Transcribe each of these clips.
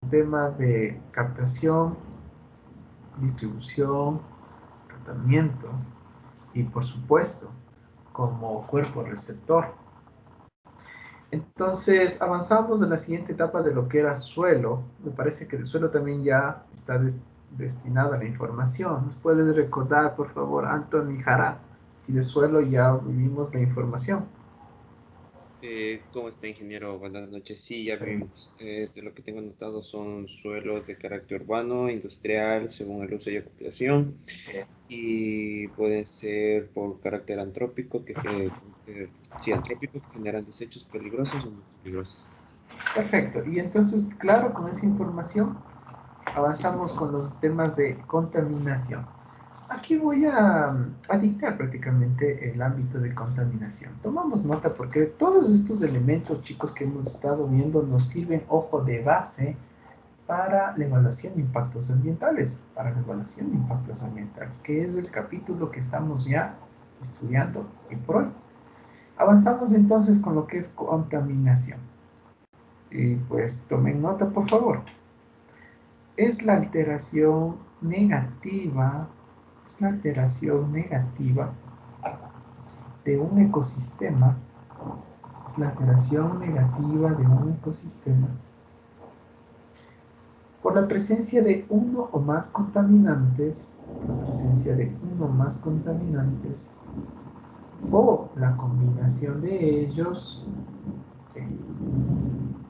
temas de captación, distribución, tratamiento y por supuesto como cuerpo receptor. Entonces avanzamos en la siguiente etapa de lo que era suelo. Me parece que el suelo también ya está destinado a la información. ¿Nos puedes recordar, por favor, Anthony Jara, si de suelo ya vivimos la información? ¿Cómo está, ingeniero? Buenas noches. Sí, ya vimos. De lo que tengo anotado son suelos de carácter urbano, industrial, según el uso y ocupación, y pueden ser por carácter antrópico, sí, antrópico, que generan desechos peligrosos o no peligrosos. Perfecto. Y entonces, claro, con esa información avanzamos con los temas de contaminación. Aquí voy a dictar prácticamente el ámbito de contaminación. Tomamos nota porque todos estos elementos, chicos, que hemos estado viendo nos sirven, ojo, de base para la evaluación de impactos ambientales, que es el capítulo que estamos ya estudiando hoy por hoy. Avanzamos entonces con lo que es contaminación. Y pues tomen nota, por favor. Es la alteración negativa, es la alteración negativa de un ecosistema, es la alteración negativa de un ecosistema por la presencia de uno o más contaminantes, la presencia de uno o más contaminantes, o la combinación de ellos, ¿sí?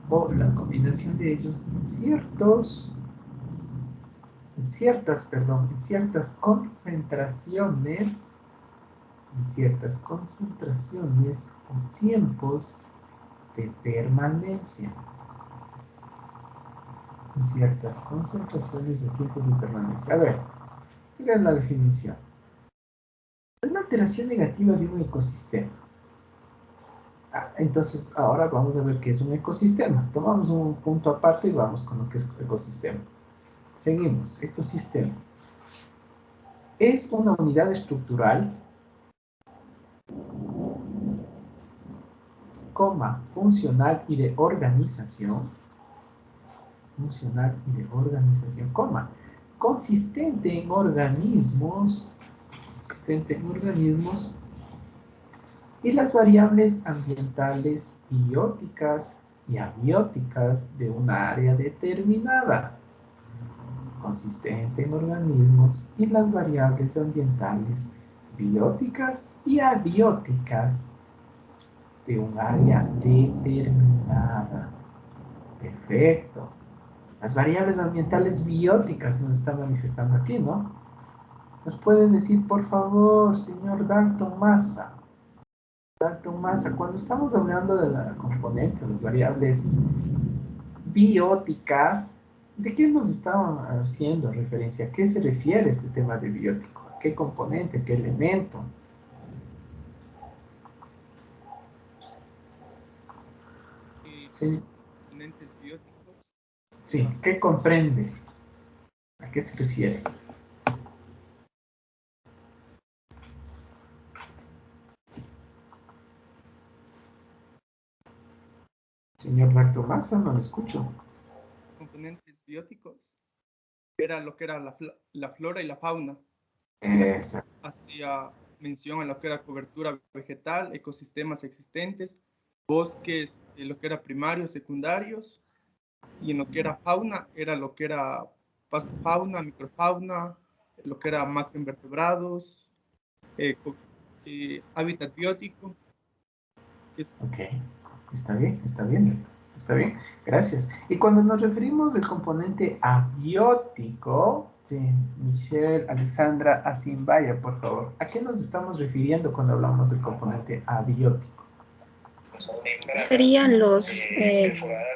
O la combinación de ellos en ciertas concentraciones, o tiempos de permanencia, en ciertas concentraciones de tiempos de permanencia. A ver, miren la definición. Una alteración negativa de un ecosistema. Entonces, ahora vamos a ver qué es un ecosistema. Tomamos un punto aparte y vamos con lo que es ecosistema. Seguimos. Ecosistema. Es una unidad estructural, funcional y de organización, consistente en organismos, y las variables ambientales bióticas y abióticas de una área determinada, consistente en organismos y las variables ambientales bióticas y abióticas de un área determinada. Perfecto. Las variables ambientales bióticas nos están manifestando aquí, ¿no? ¿Nos pueden decir, por favor, señor Dalton Massa? Cuando estamos hablando de la componente, las variables bióticas, ¿de qué nos estaban haciendo referencia? ¿A qué se refiere este tema de biótico? ¿A qué componente? ¿Qué elemento? Sí, Componentes bióticos. sí, ¿qué comprende? ¿A qué se refiere? Señor Dr. Maxa, no lo escucho. Componentes bióticos era lo que era la flora y la fauna. Exacto. Hacía mención a lo que era cobertura vegetal, ecosistemas existentes, bosques, lo que era primarios, secundarios, y en lo que era fauna, era lo que era pastofauna, microfauna, lo que era macroinvertebrados, hábitat biótico. Ok, está bien, está bien, está bien, gracias. Y cuando nos referimos al componente abiótico, sí, Michelle, Alexandra, Asimbaya, por favor, ¿a qué nos estamos refiriendo cuando hablamos del componente abiótico? Serían los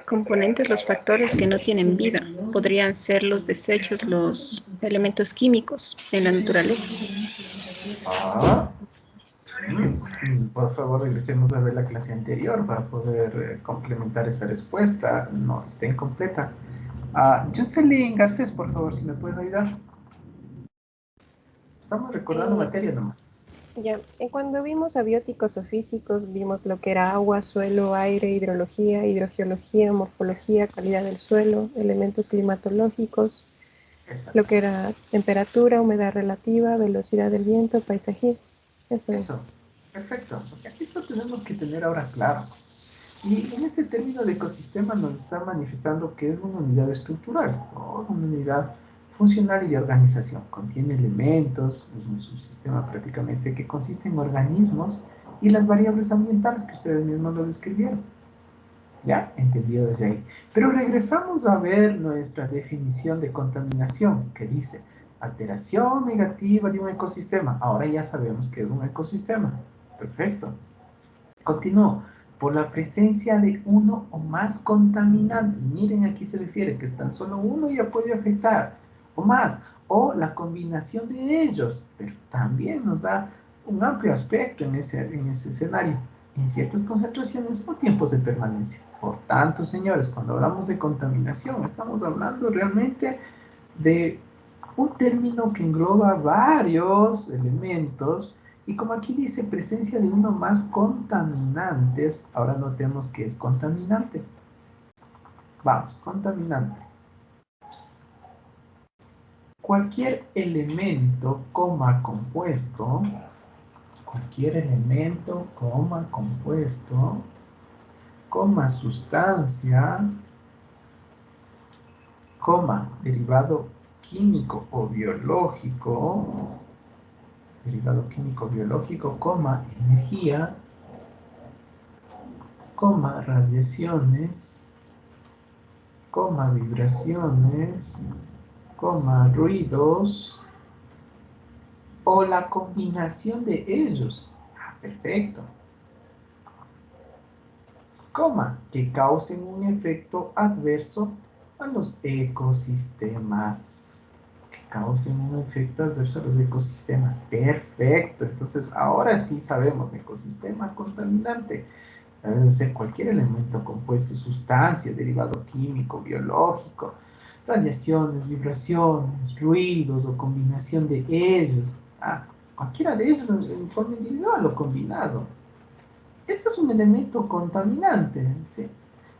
componentes, los factores que no tienen vida. Podrían ser los desechos, los elementos químicos en la naturaleza. Por favor, regresemos a ver la clase anterior para poder complementar esa respuesta. No, está incompleta. Jocelyn Garcés, por favor, si me puedes ayudar. Estamos recordando materia nomás. Ya, cuando vimos abióticos o físicos, vimos lo que era agua, suelo, aire, hidrología, hidrogeología, morfología, calidad del suelo, elementos climatológicos, lo que era temperatura, humedad relativa, velocidad del viento, paisajismo. Eso, perfecto. O sea, eso tenemos que tener ahora claro. Y en este término de ecosistema nos está manifestando que es una unidad estructural, ¿no? Una unidad funcional y de organización. Contiene elementos, es un subsistema prácticamente que consiste en organismos y las variables ambientales que ustedes mismos lo describieron. ¿Ya? Entendido desde ahí. Pero regresamos a ver nuestra definición de contaminación, que dice alteración negativa de un ecosistema. Ahora ya sabemos que es un ecosistema. Perfecto. Continúo. Por la presencia de uno o más contaminantes. Miren, aquí se refiere que tan solo uno ya puede afectar, o más, o la combinación de ellos, pero también nos da un amplio aspecto en ese escenario, en ciertas concentraciones o tiempos de permanencia. Por tanto, señores, cuando hablamos de contaminación, estamos hablando realmente de un término que engloba varios elementos y como aquí dice presencia de uno más contaminantes, ahora notemos que es contaminante. Vamos, contaminante. Cualquier elemento, compuesto, cualquier elemento, compuesto, sustancia, derivado químico o biológico, energía, radiaciones, vibraciones, ruidos, o la combinación de ellos. Perfecto. Que causen un efecto adverso a los ecosistemas. Perfecto. Entonces, ahora sí sabemos, ecosistema contaminante. Debe ser cualquier elemento compuesto, sustancia, derivado químico, biológico, radiaciones, vibraciones, ruidos o combinación de ellos. Cualquiera de ellos en forma individual o combinado. Este es un elemento contaminante, ¿sí?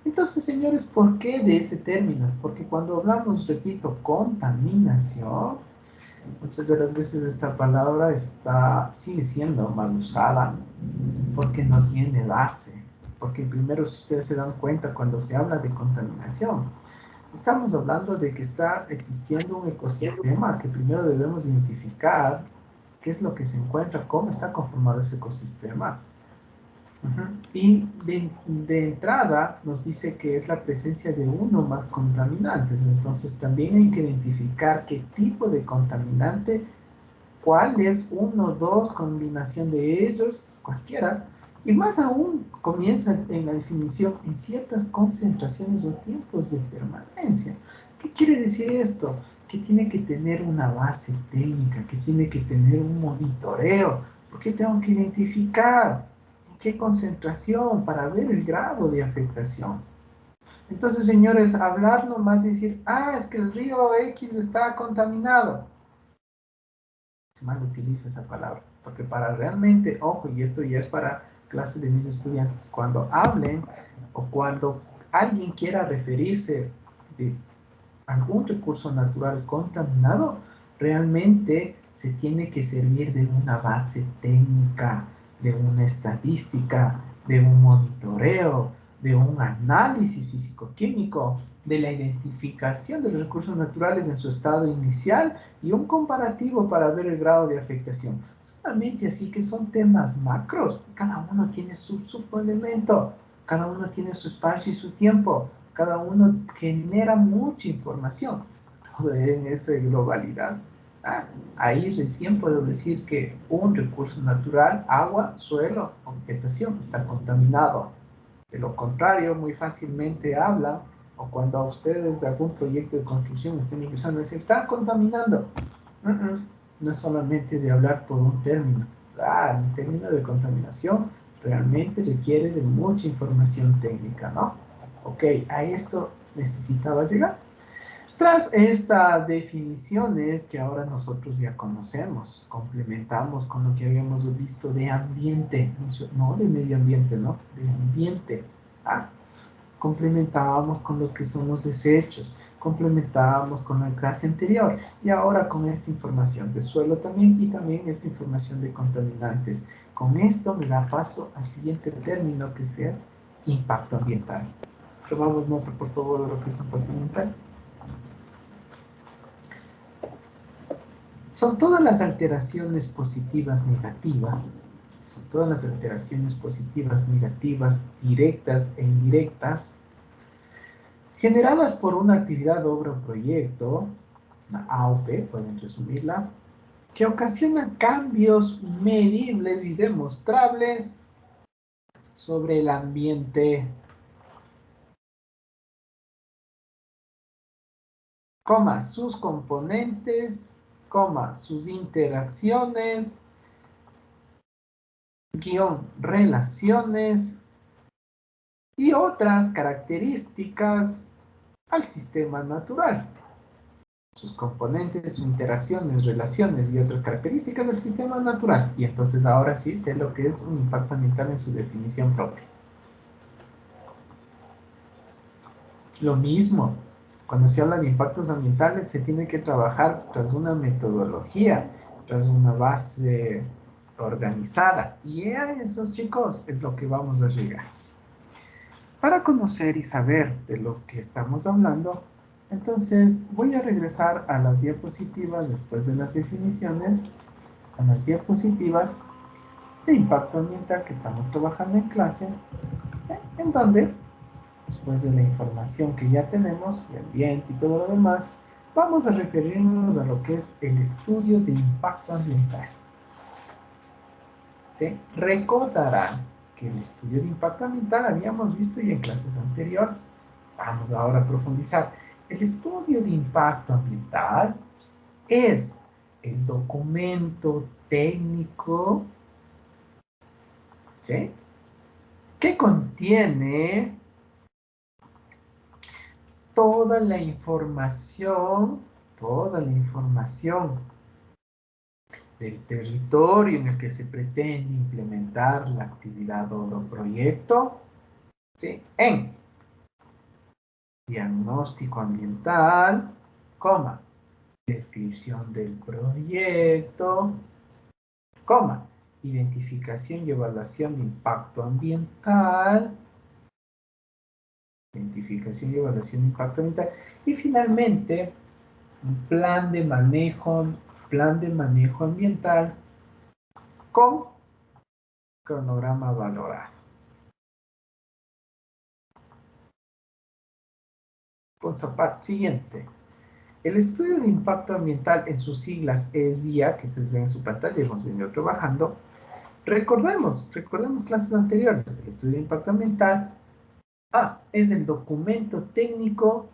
Entonces, señores, ¿por qué de este término? Porque cuando hablamos, repito, contaminación, muchas de las veces esta palabra sigue siendo mal usada porque no tiene base. Porque primero, si ustedes se dan cuenta, cuando se habla de contaminación, estamos hablando de que está existiendo un ecosistema que primero debemos identificar qué es lo que se encuentra, cómo está conformado ese ecosistema. Y de entrada nos dice que es la presencia de uno más contaminantes. Entonces también hay que identificar qué tipo de contaminante, cuál es uno, dos, combinación de ellos, cualquiera. Y más aún comienza en la definición en ciertas concentraciones o tiempos de permanencia. ¿Qué quiere decir esto? Que tiene que tener una base técnica, que tiene que tener un monitoreo, porque tengo que identificar qué concentración para ver el grado de afectación. Entonces, señores, hablar nomás decir, es que el río X está contaminado. Se mal utiliza esa palabra, porque para realmente, ojo, y esto ya es para clase de mis estudiantes, cuando hablen o cuando alguien quiera referirse de algún recurso natural contaminado, realmente se tiene que servir de una base técnica, de una estadística, de un monitoreo, de un análisis físico-químico, de la identificación de los recursos naturales en su estado inicial y un comparativo para ver el grado de afectación. Solamente así, que son temas macros. Cada uno tiene su subelemento, cada uno tiene su espacio y su tiempo. Cada uno genera mucha información, todo en esa globalidad. Ahí recién puedo decir que un recurso natural, agua, suelo o vegetación, está contaminado. De lo contrario, muy fácilmente hablan, o cuando a ustedes de algún proyecto de construcción estén ingresando a decir, están contaminando. No es solamente de hablar por un término. El término de contaminación realmente requiere de mucha información técnica, ¿no? Ok, a esto necesitaba llegar. Tras estas definiciones que ahora nosotros ya conocemos, complementamos con lo que habíamos visto de ambiente, no de medio ambiente, no, de ambiente. Complementábamos con lo que son los desechos, complementábamos con la clase anterior y ahora con esta información de suelo también y también esta información de contaminantes. Con esto me da paso al siguiente término que es impacto ambiental. Tomamos nota por favor de lo que es impacto ambiental. Son todas las alteraciones positivas, negativas, son todas las alteraciones positivas, negativas, directas e indirectas, generadas por una actividad, obra o proyecto, una AOP, pueden resumirla, que ocasiona cambios medibles y demostrables sobre el ambiente, sus componentes, sus interacciones, relaciones y otras características al sistema natural. Sus componentes, sus interacciones, relaciones y otras características del sistema natural. Y entonces ahora sí sé lo que es un impacto ambiental en su definición propia. Lo mismo, cuando se habla de impactos ambientales se tiene que trabajar tras una metodología, tras una base organizada. Y a esos chicos es lo que vamos a llegar. Para conocer y saber de lo que estamos hablando, entonces voy a regresar a las diapositivas después de las definiciones, a las diapositivas de impacto ambiental que estamos trabajando en clase, en donde, después de la información que ya tenemos, el ambiente y todo lo demás, vamos a referirnos a lo que es el estudio de impacto ambiental. ¿Sí? Recordarán que el estudio de impacto ambiental habíamos visto ya en clases anteriores. Vamos ahora a profundizar. El estudio de impacto ambiental es el documento técnico, ¿sí?, que contiene toda la información del territorio en el que se pretende implementar la actividad o proyecto, ¿sí?, en diagnóstico ambiental, descripción del proyecto, identificación y evaluación de impacto ambiental, y finalmente un plan de manejo ambiental con cronograma valorado. Punto aparte, siguiente. El estudio de impacto ambiental, en sus siglas ESIA, que ustedes ven en su pantalla, hemos venido trabajando. Recordemos clases anteriores. El estudio de impacto ambiental es el documento técnico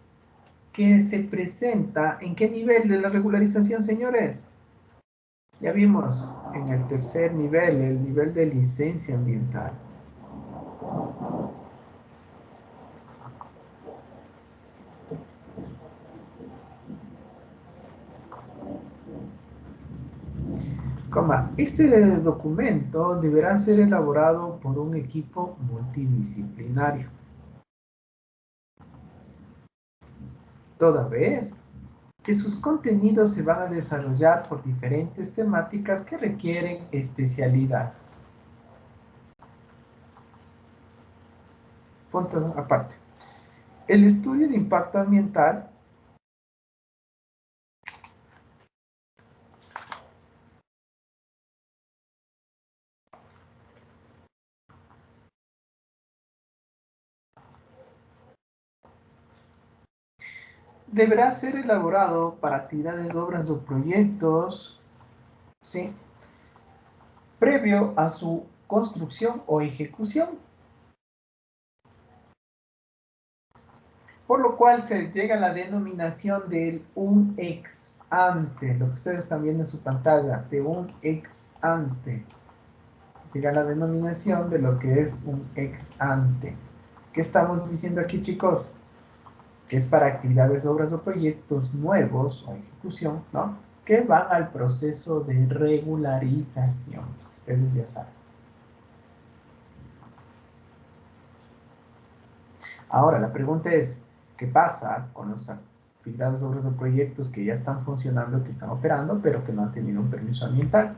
que se presenta. ¿En qué nivel de la regularización, señores? Ya vimos en el tercer nivel, el nivel de licencia ambiental. Este documento deberá ser elaborado por un equipo multidisciplinario, toda vez que sus contenidos se van a desarrollar por diferentes temáticas que requieren especialidades. Punto aparte. El estudio de impacto ambiental deberá ser elaborado para actividades, obras o proyectos, ¿sí?, previo a su construcción o ejecución. Por lo cual se llega a la denominación de un ex ante, lo que ustedes están viendo en su pantalla, de un ex ante. Llega a la denominación de lo que es un ex ante. ¿Qué estamos diciendo aquí, chicos? que es para actividades, obras o proyectos nuevos o ejecución, ¿no? Que van al proceso de regularización. Ustedes ya saben. Ahora, la pregunta es, ¿qué pasa con las actividades, obras o proyectos que ya están funcionando, que están operando, pero que no han tenido un permiso ambiental?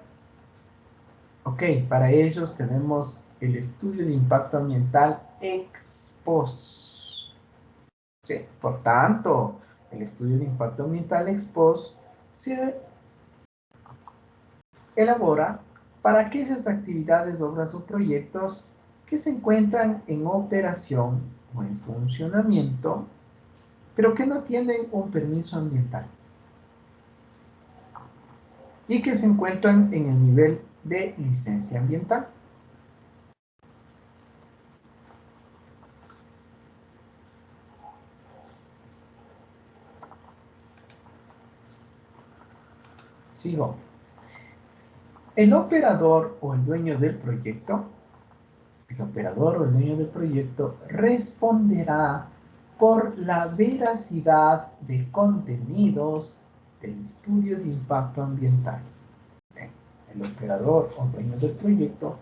Ok, para ellos tenemos el estudio de impacto ambiental ex post. ¿Sí? Por tanto, el estudio de impacto ambiental ex post se elabora para aquellas actividades, obras o proyectos que se encuentran en operación o en funcionamiento, pero que no tienen un permiso ambiental y que se encuentran en el nivel de licencia ambiental. Sigo. El operador o el dueño del proyecto, responderá por la veracidad de contenidos del estudio de impacto ambiental. El operador o dueño del proyecto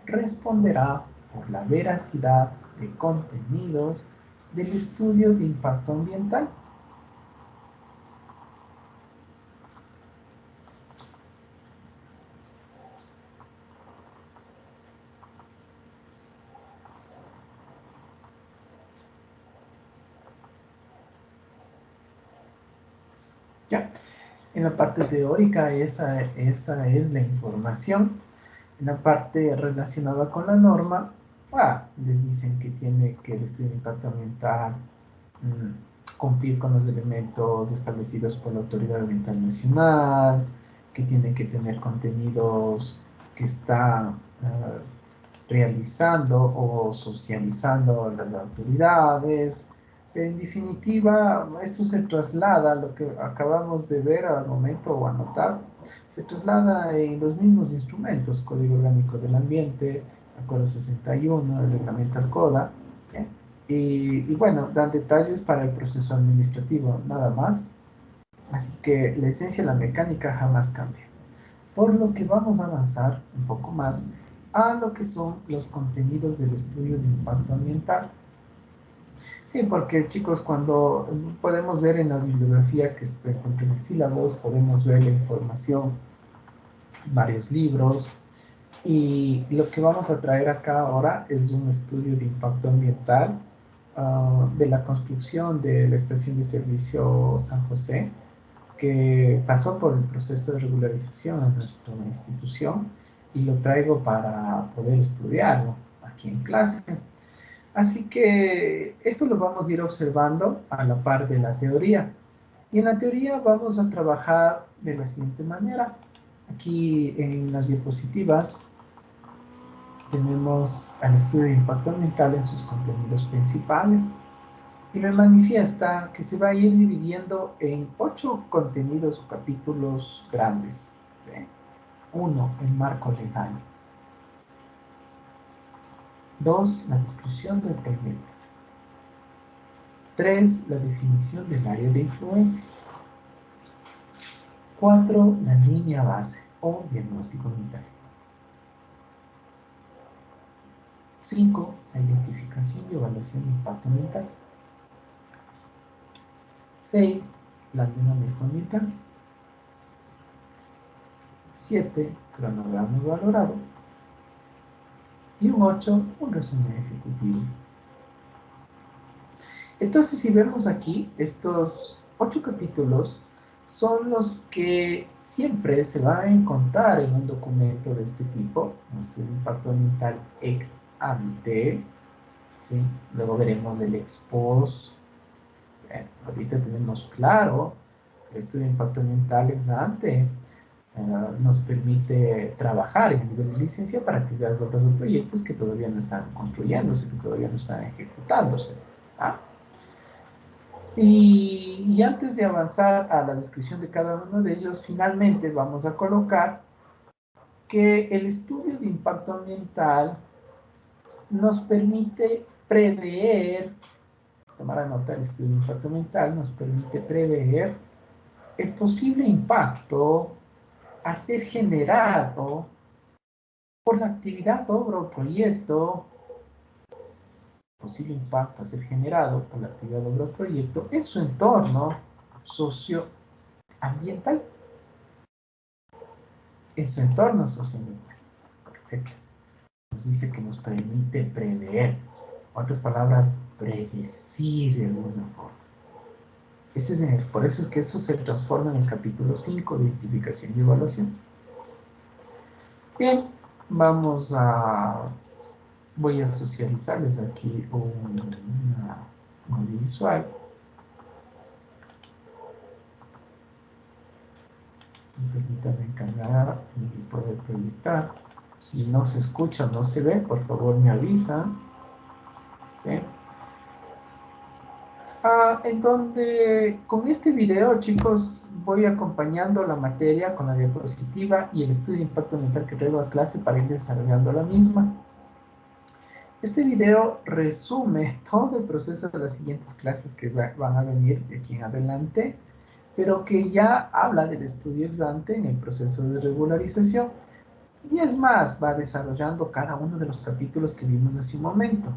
responderá por la veracidad de contenidos del estudio de impacto ambiental. ¿Ya? En la parte teórica esa es la información. En la parte relacionada con la norma, les dicen que tiene que el estudio de impacto ambiental cumplir con los elementos establecidos por la Autoridad Ambiental Nacional, que tiene que tener contenidos que está realizando o socializando las autoridades. En definitiva, esto se traslada, lo que acabamos de ver al momento o anotar, se traslada en los mismos instrumentos, Código Orgánico del Ambiente, Acuerdo 61, el Reglamento ARCODA, ¿eh? Y bueno, dan detalles para el proceso administrativo, nada más. Así que la esencia de la mecánica jamás cambia. Por lo que vamos a avanzar un poco más a lo que son los contenidos del estudio de impacto ambiental. Sí, porque chicos, cuando podemos ver en la bibliografía que se encuentra en el sílabos, podemos ver la información, varios libros, y lo que vamos a traer acá ahora es un estudio de impacto ambiental de la construcción de la estación de servicio San José, que pasó por el proceso de regularización en nuestra institución, y lo traigo para poder estudiarlo aquí en clase. Así que eso lo vamos a ir observando a la par de la teoría. Y en la teoría vamos a trabajar de la siguiente manera. Aquí en las diapositivas tenemos al estudio de impacto ambiental en sus contenidos principales. Y me manifiesta que se va a ir dividiendo en 8 contenidos o capítulos grandes. ¿Sí? 1. El marco legal. 2. La descripción del proyecto. 3. La definición del área de influencia. 4. La línea base o diagnóstico unitario. 5. La identificación y evaluación de impacto ambiental. 6. Plan de manejo ambiental. 7. Cronograma valorado. Y un 8. Un resumen ejecutivo. Entonces, si vemos aquí, estos 8 capítulos son los que siempre se va a encontrar en un documento de este tipo, nuestro impacto ambiental ex ante, ¿sí? Luego veremos el ex post. Ahorita tenemos claro el estudio de impacto ambiental ex ante nos permite trabajar en el nivel de licencia para actividades, obras o proyectos que todavía no están construyéndose, que todavía no están ejecutándose. ¿Ah? Y antes de avanzar a la descripción de cada uno de ellos, finalmente vamos a colocar que el estudio de impacto ambiental nos permite prever tomar nota, el estudio de impacto ambiental nos permite prever el posible impacto a ser generado por la actividad, obra o proyecto, posible impacto a ser generado por la actividad, obra o proyecto en su entorno socioambiental. En su entorno socioambiental. Perfecto. Nos dice que nos permite prever, en otras palabras, predecir de alguna forma. Por eso es que eso se transforma en el capítulo 5 de identificación y evaluación. Bien, voy a socializarles aquí un audiovisual. Permítanme encargar y poder proyectar. Si no se escucha, no se ve, por favor me avisan. ¿Sí? En donde con este video, chicos, voy acompañando la materia con la diapositiva y el estudio de impacto ambiental que traigo a clase para ir desarrollando la misma. Este video resume todo el proceso de las siguientes clases que van a venir de aquí en adelante, pero que ya habla del estudio ex ante en el proceso de regularización. Y es más, va desarrollando cada uno de los capítulos que vimos hace un momento.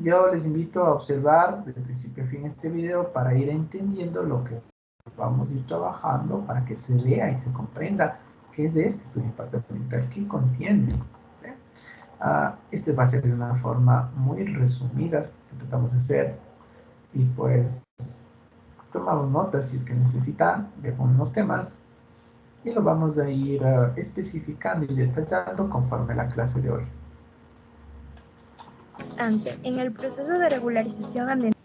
Yo les invito a observar desde el principio a fin este video para ir entendiendo lo que vamos a ir trabajando, para que se vea y se comprenda qué es de este estudio de impacto ambiental, qué contiene. ¿Sí? Este va a ser de una forma muy resumida que tratamos de hacer, y pues tomamos notas si es que necesitan de algunos temas y lo vamos a ir especificando y detallando conforme a la clase de hoy. En el proceso de regularización ambiental.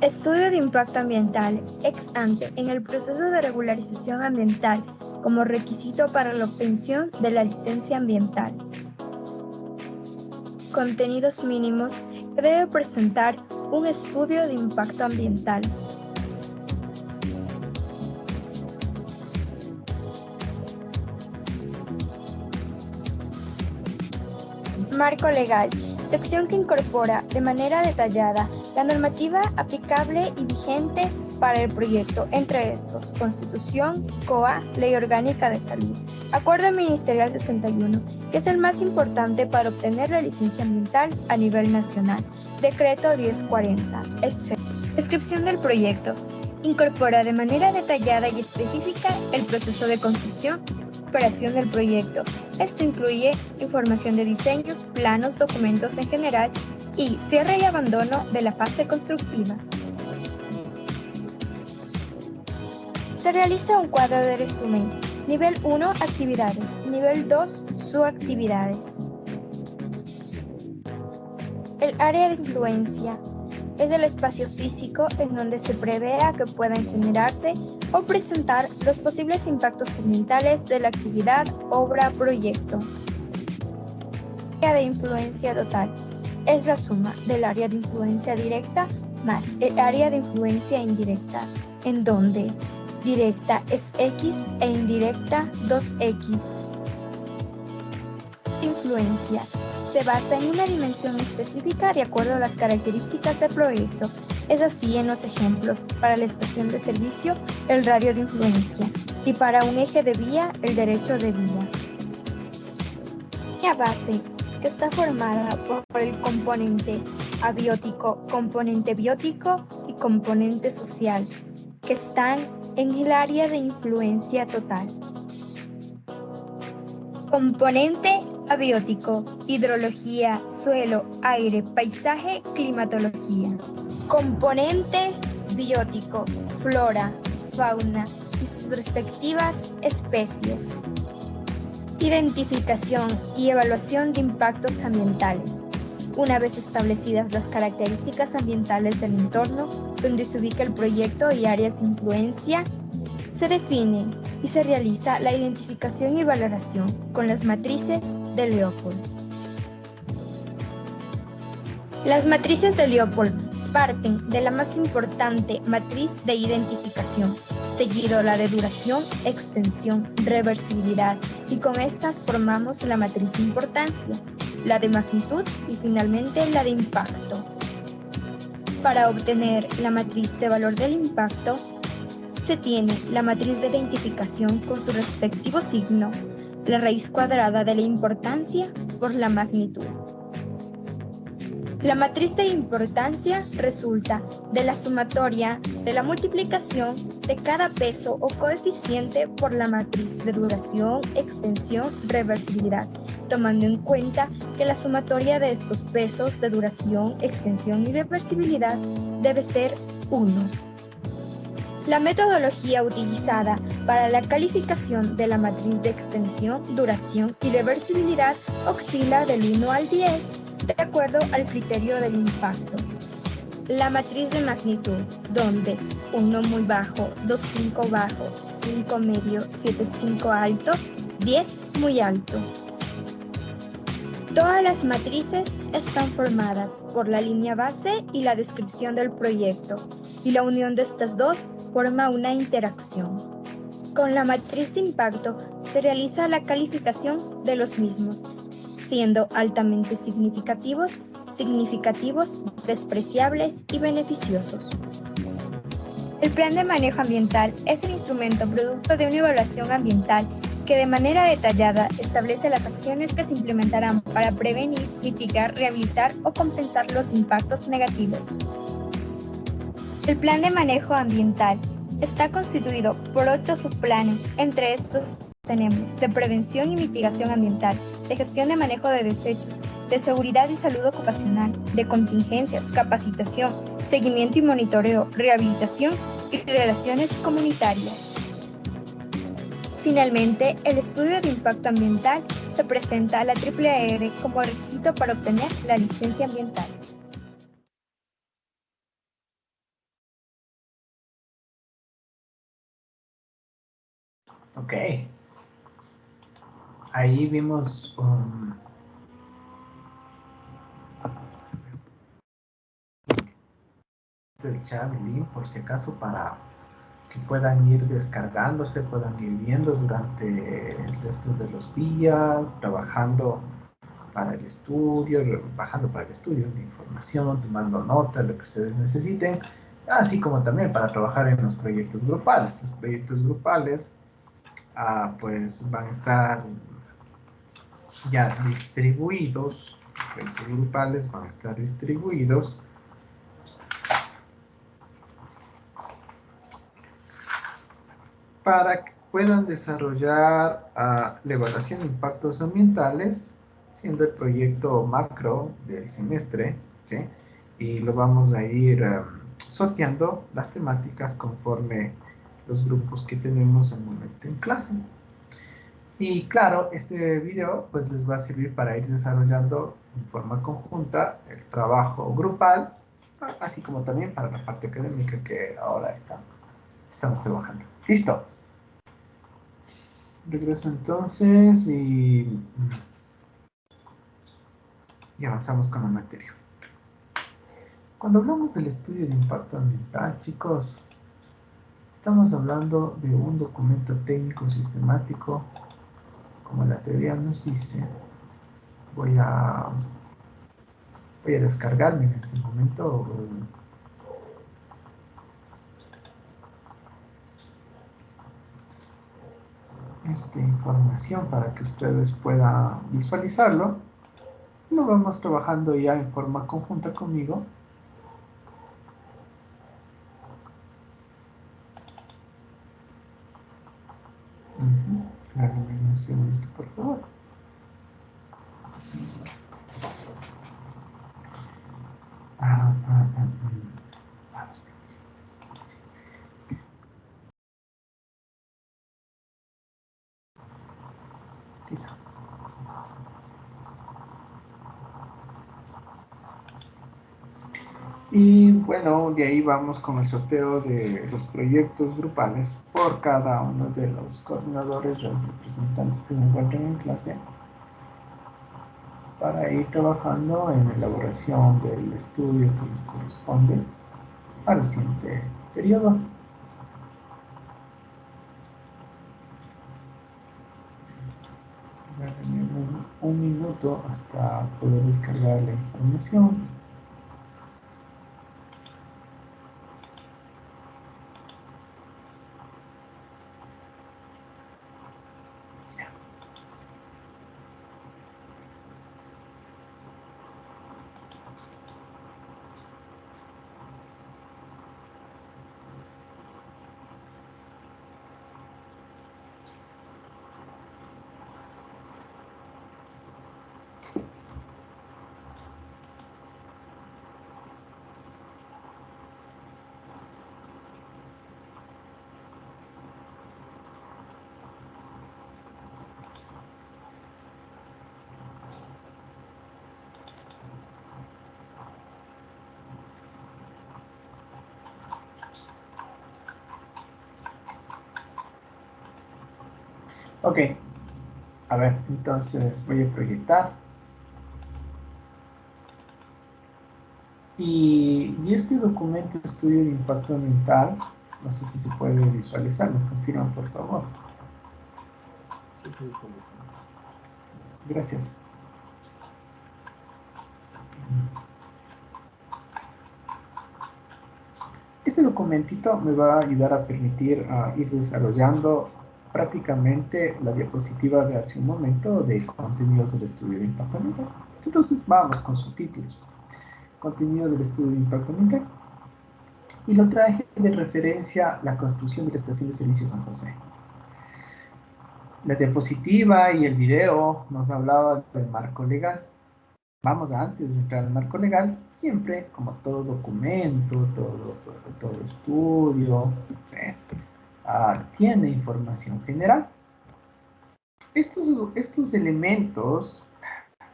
Estudio de impacto ambiental ex ante en el proceso de regularización ambiental como requisito para la obtención de la licencia ambiental. Contenidos mínimos que debe presentar un estudio de impacto ambiental. Marco legal, sección que incorpora de manera detallada la normativa aplicable y vigente para el proyecto, entre estos, Constitución, COA, Ley Orgánica de Salud, Acuerdo Ministerial 61, que es el más importante para obtener la licencia ambiental a nivel nacional, Decreto 1040, etc. Descripción del proyecto. Incorpora de manera detallada y específica el proceso de construcción, operación del proyecto. Esto incluye información de diseños, planos, documentos en general y cierre y abandono de la fase constructiva. Se realiza un cuadro de resumen. Nivel 1, actividades. Nivel 2, subactividades. El área de influencia es el espacio físico en donde se prevea que puedan generarse o presentar los posibles impactos ambientales de la actividad, obra, proyecto. Área de influencia total es la suma del área de influencia directa más el área de influencia indirecta, en donde directa es X e indirecta 2X. Influencia se basa en una dimensión específica de acuerdo a las características del proyecto. Es así en los ejemplos, para la estación de servicio, el radio de influencia, y para un eje de vía, el derecho de vía. La base está formada por el componente abiótico, componente biótico y componente social, que están en el área de influencia total. Componente abiótico: hidrología, suelo, aire, paisaje, climatología. Componente biótico: flora, fauna y sus respectivas especies. Identificación y evaluación de impactos ambientales. Una vez establecidas las características ambientales del entorno donde se ubica el proyecto y áreas de influencia, se define y se realiza la identificación y valoración con las matrices de Leopold. Las matrices de Leopold parten de la más importante matriz de identificación, seguido la de duración, extensión, reversibilidad, y con estas formamos la matriz de importancia, la de magnitud y finalmente la de impacto. Para obtener la matriz de valor del impacto, se tiene la matriz de identificación con su respectivo signo, la raíz cuadrada de la importancia por la magnitud. La matriz de importancia resulta de la sumatoria de la multiplicación de cada peso o coeficiente por la matriz de duración, extensión, reversibilidad, tomando en cuenta que la sumatoria de estos pesos de duración, extensión y reversibilidad debe ser 1. La metodología utilizada para la calificación de la matriz de extensión, duración y reversibilidad oscila del 1 al 10 de acuerdo al criterio del impacto. La matriz de magnitud, donde 1 muy bajo, 2,5 bajo, 5 medio, 7,5 alto, 10 muy alto. Todas las matrices están formadas por la línea base y la descripción del proyecto, y la unión de estas dos forma una interacción. Con la matriz de impacto se realiza la calificación de los mismos, siendo altamente significativos, despreciables y beneficiosos. El plan de manejo ambiental es un instrumento producto de una evaluación ambiental que de manera detallada establece las acciones que se implementarán para prevenir, mitigar, rehabilitar o compensar los impactos negativos. El plan de manejo ambiental está constituido por 8 subplanes. Entre estos tenemos de prevención y mitigación ambiental, de gestión de manejo de desechos, de seguridad y salud ocupacional, de contingencias, capacitación, seguimiento y monitoreo, rehabilitación y relaciones comunitarias. Finalmente, el estudio de impacto ambiental se presenta a la AAR como requisito para obtener la licencia ambiental. Ok. Ahí vimos el chat, el link, por si acaso, para que puedan ir descargándose, puedan ir viendo durante el resto de los días, trabajando para el estudio, bajando para el estudio de información, tomando nota de lo que ustedes necesiten, así como también para trabajar en los proyectos grupales. Los proyectos grupales pues van a estar ya distribuidos, los proyectos grupales van a estar distribuidos para que puedan desarrollar la evaluación de impactos ambientales, siendo el proyecto macro del semestre, ¿sí? Y lo vamos a ir sorteando las temáticas conforme los grupos que tenemos al momento en clase. Y claro, este video pues les va a servir para ir desarrollando en forma conjunta el trabajo grupal, así como también para la parte académica que ahora estamos trabajando. ¿Listo? Regreso entonces y avanzamos con la materia. Cuando hablamos del estudio de impacto ambiental, chicos, estamos hablando de un documento técnico sistemático, como la teoría nos dice. Voy a descargarme en este momento esta información para que ustedes puedan visualizarlo. Lo vamos trabajando ya en forma conjunta conmigo. Dame un segundito, por favor. Y bueno, de ahí vamos con el sorteo de los proyectos grupales por cada uno de los coordinadores o representantes que se encuentran en clase, para ir trabajando en la elaboración del estudio que les corresponde al siguiente periodo. Un minuto hasta poder descargar la información. Ok. A ver, entonces voy a proyectar. Y este documento estudio de impacto ambiental, no sé si se puede visualizar, me confirman por favor. Sí, se visualiza. Gracias. Este documentito me va a ayudar a permitir ir desarrollando prácticamente la diapositiva de hace un momento de contenidos del estudio de impacto ambiental. Entonces vamos con subtítulos. Contenido del estudio de impacto ambiental. Y lo traje de referencia la construcción de la estación de servicio San José. La diapositiva y el video nos hablaba del marco legal. Vamos antes de entrar al marco legal, siempre, como todo documento, todo estudio, tiene información general. Estos elementos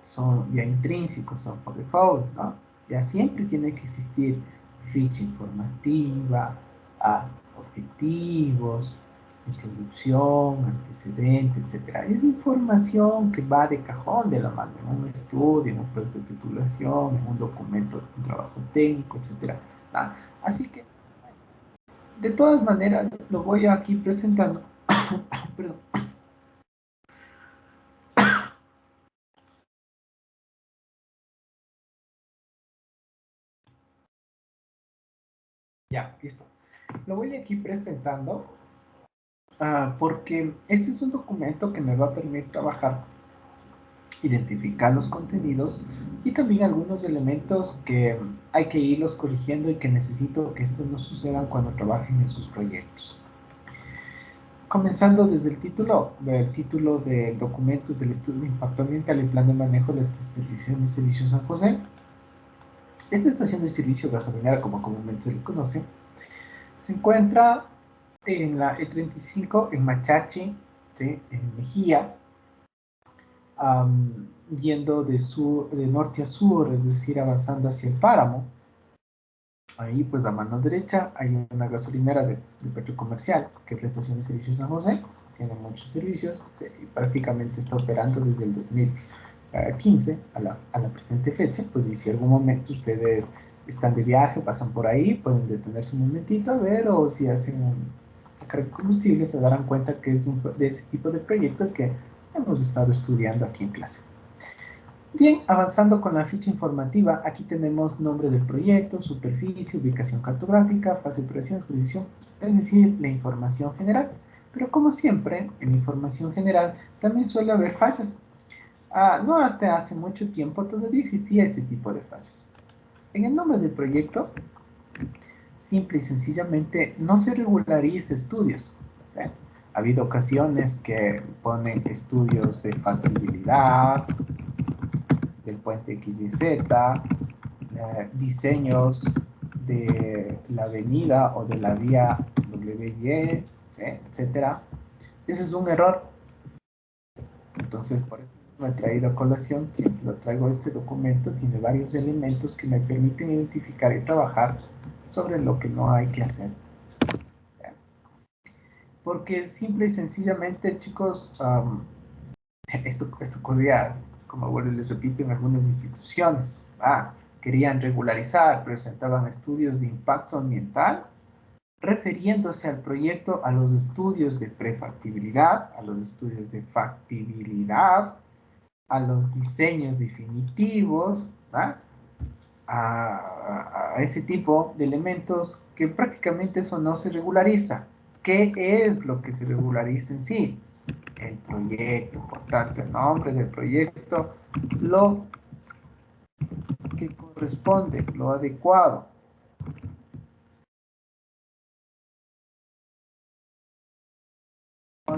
son ya intrínsecos, son por default, ¿no? Ya siempre tiene que existir ficha informativa, objetivos, introducción, antecedente, etc. Es información que va de cajón de la mano en un estudio, en un proyecto de titulación, en un documento, un trabajo técnico, etc. ¿Ah? Así que, de todas maneras, lo voy aquí presentando. Perdón. Ya, listo. Lo voy aquí presentando porque este es un documento que me va a permitir trabajar, identificar los contenidos y también algunos elementos que hay que irlos corrigiendo y que necesito que estos no sucedan cuando trabajen en sus proyectos. Comenzando desde el título del documento es del estudio de impacto ambiental y plan de manejo de la estación de servicio San José. Esta estación de servicio gasolinera, como comúnmente se le conoce, se encuentra en la E35 en Machachi, ¿sí? En Mejía, yendo de norte a sur, es decir, avanzando hacia el páramo. Ahí, pues, a mano derecha hay una gasolinera de petro comercial, que es la estación de servicio San José. Tiene muchos servicios, ¿sí? Y prácticamente está operando desde el 2015 a la presente fecha. Pues, y si algún momento ustedes están de viaje, pasan por ahí, pueden detenerse un momentito a ver, o si hacen un carga de combustible, se darán cuenta que es de ese tipo de proyecto que hemos estado estudiando aquí en clase. Bien, avanzando con la ficha informativa, aquí tenemos nombre del proyecto, superficie, ubicación cartográfica, fase de operación, jurisdicción, es decir, la información general. Pero como siempre, en la información general también suele haber fallas. No hasta hace mucho tiempo todavía existía este tipo de fallas. En el nombre del proyecto, simple y sencillamente, no se regulariza estudios. Ha habido ocasiones que ponen estudios de factibilidad, del puente XYZ, diseños de la avenida o de la vía WY, etc. Eso es un error. Entonces, por eso lo he traído a colación, siempre lo traigo este documento, tiene varios elementos que me permiten identificar y trabajar sobre lo que no hay que hacer. Porque simple y sencillamente, chicos, esto ocurría, como bueno les repito, en algunas instituciones. Querían regularizar, presentaban estudios de impacto ambiental, refiriéndose al proyecto a los estudios de prefactibilidad, a los estudios de factibilidad, a los diseños definitivos, a ese tipo de elementos que prácticamente eso no se regulariza. ¿Qué es lo que se regulariza en sí? El proyecto, por tanto, el nombre del proyecto, lo que corresponde, lo adecuado.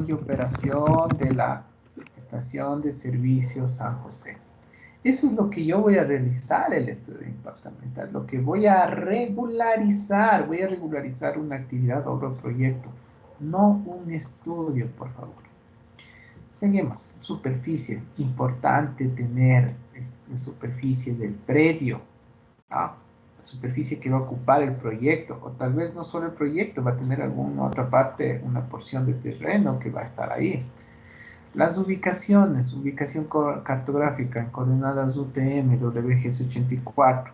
Y operación de la estación de servicio San José. Eso es lo que yo voy a realizar el estudio de impacto ambiental, lo que voy a regularizar una actividad o un proyecto, no un estudio, por favor. Seguimos. Superficie. Importante tener la superficie del predio. La superficie que va a ocupar el proyecto. O tal vez no solo el proyecto, va a tener alguna otra parte, una porción de terreno que va a estar ahí. Las ubicaciones, ubicación cartográfica en coordenadas UTM, WGS84.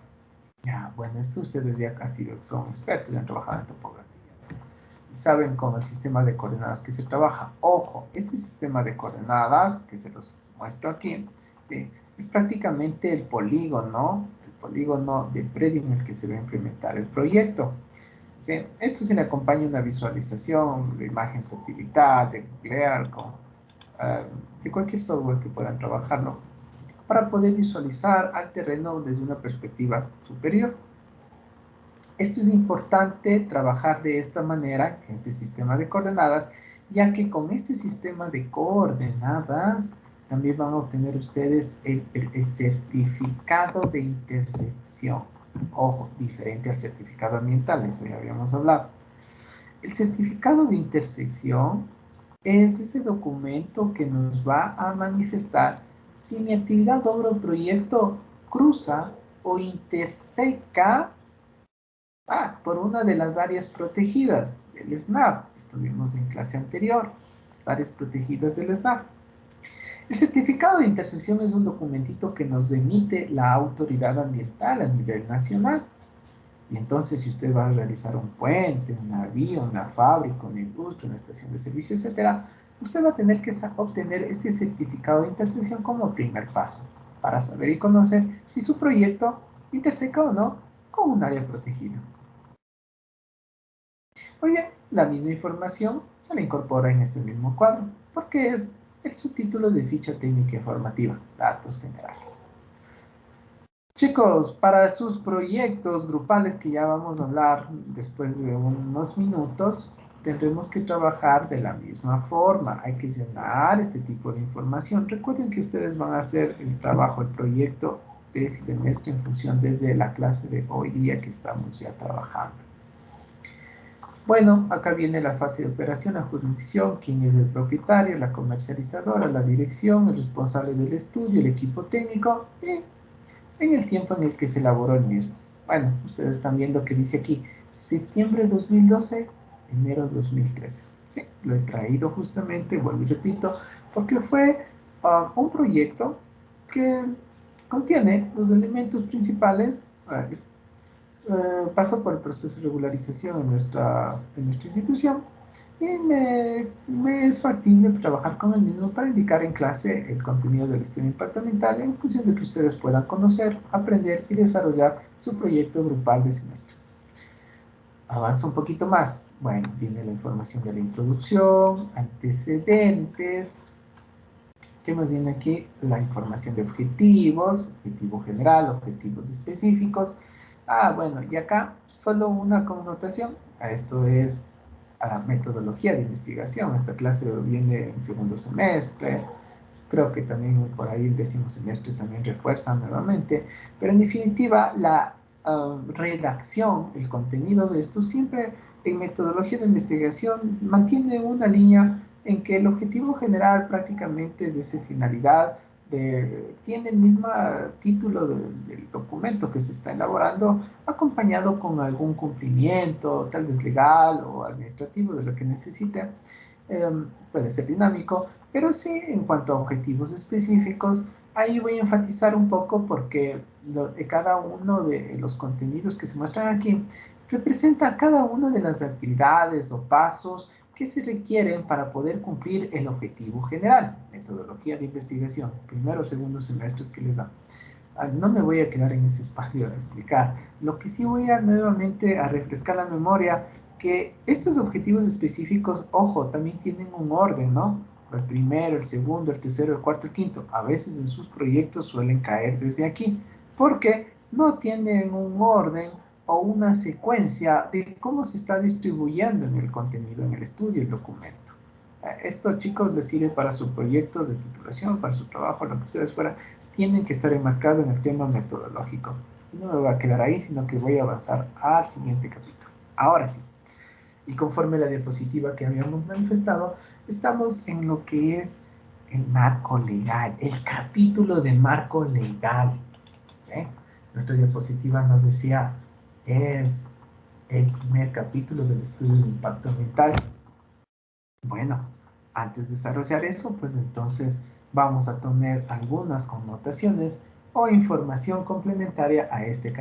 Ya, bueno, esto ustedes ya casi son expertos, ya han trabajado en topografía. Saben con el sistema de coordenadas que se trabaja. Ojo, este sistema de coordenadas, que se los muestro aquí, es prácticamente el polígono del predio en el que se va a implementar el proyecto. ¿Sí? Esto se le acompaña una visualización de imagen satelital, de nuclear, de cualquier software que puedan trabajarlo, para poder visualizar al terreno desde una perspectiva superior. Esto es importante trabajar de esta manera, en este sistema de coordenadas, ya que con este sistema de coordenadas también van a obtener ustedes el certificado de intersección. Ojo, diferente al certificado ambiental, eso ya habíamos hablado. El certificado de intersección es ese documento que nos va a manifestar si mi actividad, obra o proyecto cruza o interseca por una de las áreas protegidas del SNAP. Estuvimos en clase anterior, las áreas protegidas del SNAP. El certificado de intersección es un documentito que nos emite la autoridad ambiental a nivel nacional. Y entonces, si usted va a realizar un puente, una vía, una fábrica, una industria, una estación de servicio, etc., usted va a tener que obtener este certificado de intersección como primer paso para saber y conocer si su proyecto interseca o no con un área protegida. Muy bien, la misma información se la incorpora en este mismo cuadro, porque es el subtítulo de ficha técnica informativa, datos generales. Chicos, para sus proyectos grupales, que ya vamos a hablar después de unos minutos, tendremos que trabajar de la misma forma. Hay que llenar este tipo de información. Recuerden que ustedes van a hacer el trabajo, el proyecto del semestre en función desde la clase de hoy día que estamos ya trabajando. Bueno, acá viene la fase de operación, la jurisdicción, quién es el propietario, la comercializadora, la dirección, el responsable del estudio, el equipo técnico y en el tiempo en el que se elaboró el mismo. Bueno, ustedes están viendo que dice aquí septiembre 2012, enero 2013. Sí, lo he traído justamente, vuelvo y repito, porque fue un proyecto que contiene los elementos principales. Pasó por el proceso de regularización en nuestra institución y me es factible trabajar con el mismo para indicar en clase el contenido del estudio de impacto ambiental en función de que ustedes puedan conocer, aprender y desarrollar su proyecto grupal de semestre. Avanza un poquito más. Bueno, viene la información de la introducción, antecedentes. ¿Qué más viene aquí? La información de objetivos, objetivo general, objetivos específicos. Bueno, y acá solo una connotación. Esto es metodología de investigación. Esta clase viene en segundo semestre. Creo que también por ahí el décimo semestre también refuerza nuevamente. Pero en definitiva, la redacción, el contenido de esto, siempre en metodología de investigación mantiene una línea en que el objetivo general prácticamente es de esa finalidad, tiene el mismo título del documento que se está elaborando, acompañado con algún cumplimiento, tal vez legal o administrativo de lo que necesite. Puede ser dinámico, pero sí en cuanto a objetivos específicos, ahí voy a enfatizar un poco porque cada uno de los contenidos que se muestran aquí representa cada una de las actividades o pasos que se requieren para poder cumplir el objetivo general. Metodología de investigación, primero o segundo semestres que les dan. No me voy a quedar en ese espacio a explicar. Lo que sí voy a nuevamente a refrescar la memoria, que estos objetivos específicos, ojo, también tienen un orden, ¿no? El primero, el segundo, el tercero, el cuarto, el quinto. A veces en sus proyectos suelen caer desde aquí, porque no tienen un orden o una secuencia de cómo se está distribuyendo en el contenido, en el estudio, el documento. Esto, chicos, les sirve para sus proyectos de titulación, para su trabajo, lo que ustedes fueran. Tienen que estar enmarcados en el tema metodológico. No me voy a quedar ahí, sino que voy a avanzar al siguiente capítulo. Ahora sí. Y conforme la diapositiva que habíamos manifestado, estamos en lo que es el marco legal, el capítulo de marco legal. ¿Okay? Nuestra diapositiva nos decía, es el primer capítulo del estudio de impacto ambiental. Bueno, Antes de desarrollar eso, pues entonces vamos a tener algunas connotaciones o información complementaria a este capítulo.